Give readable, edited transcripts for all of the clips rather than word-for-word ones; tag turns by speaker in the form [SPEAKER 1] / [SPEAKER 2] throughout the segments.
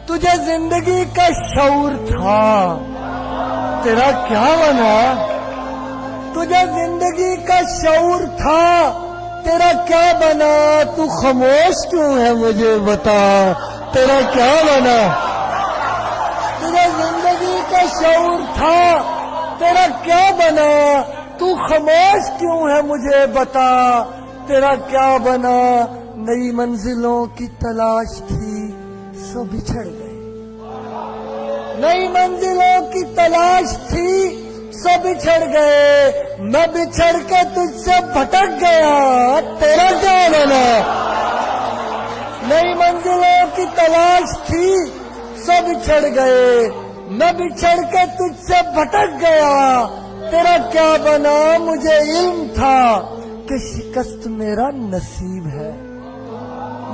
[SPEAKER 1] تجھے زندگی کا شعور تھا، تیرا کیا بنا؟ تجھے زندگی کا شعور تھا، تیرا کیا بنا؟ تو خاموش کیوں ہے مجھے بتا، تیرا کیا بنا؟ تجھے زندگی کا شعور تھا، تیرا کیا بنا؟ تو خاموش کیوں ہے مجھے بتا، تیرا کیا بنا؟ نئی منزلوں کی تلاش تھی، سو بچھڑ گئے۔ نئی منزلوں کی تلاش تھی، سو بچھڑ گئے۔ میں بچھڑ کے تجھ سے بھٹک گیا، تیرا کیا بنا؟ نئی منزلوں کی تلاش تھی، سو بچھڑ گئے۔ میں بچھڑ کے تجھ سے بھٹک گیا، تیرا کیا بنا؟ مجھے علم تھا کہ شکست میرا نصیب ہے،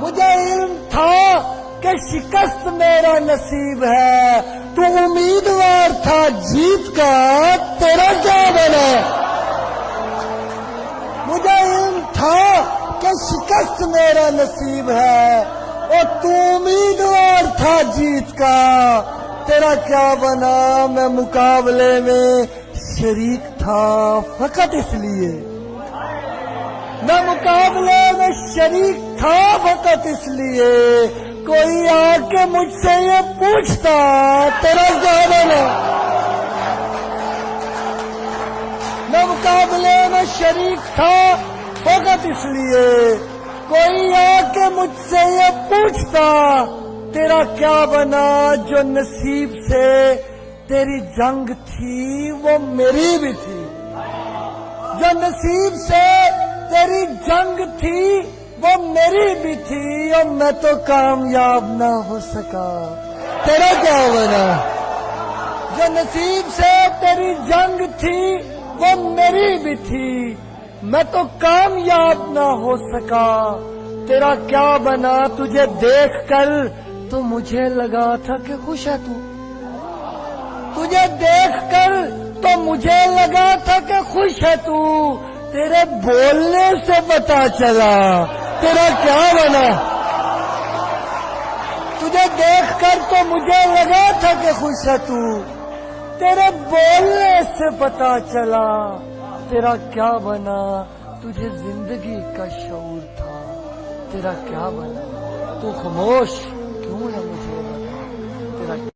[SPEAKER 1] مجھے علم تھا کہ شکست میرا نصیب ہے۔ تو امیدوار تھا جیت کا، تیرا کیا بنا؟ مجھے علم تھا کہ شکست میرا نصیب ہے، اور تو امیدوار تھا جیت کا، تیرا کیا بنا؟ میں مقابلے میں شریک تھا فقط اس لیے، میں مقابلے میں شریک تھا فقط اس لیے، کوئی آ کے مجھ سے یہ پوچھتا تیرا کیا بنا؟ میں مقابلے میں شریک تھا فقط اس لیے، کوئی آ کے مجھ سے یہ پوچھتا تیرا کیا بنا؟ جو نصیب سے تیری جنگ تھی وہ میری بھی تھی، جو نصیب سے تیری جنگ تھی وہ میری بھی تھی، اور میں تو کامیاب نہ ہو سکا، تیرا کیا بنا؟ جو نصیب سے تیری جنگ تھی وہ میری بھی تھی، میں تو کامیاب نہ ہو سکا، تیرا کیا بنا؟ تجھے دیکھ کر تو مجھے لگا تھا کہ خوش ہے تو، تجھے دیکھ کر تو مجھے لگا تھا کہ خوش ہے تو، تیرے بولنے سے پتا چلا تیرا کیا بنا؟ تجھے دیکھ کر تو مجھے لگا تھا کہ خوش ہے تو، تیرے بولنے سے پتا چلا تیرا کیا بنا؟ تجھے زندگی کا شعور تھا، تیرا کیا بنا؟ تو خاموش کیوں ہے مجھے بتا، تیرا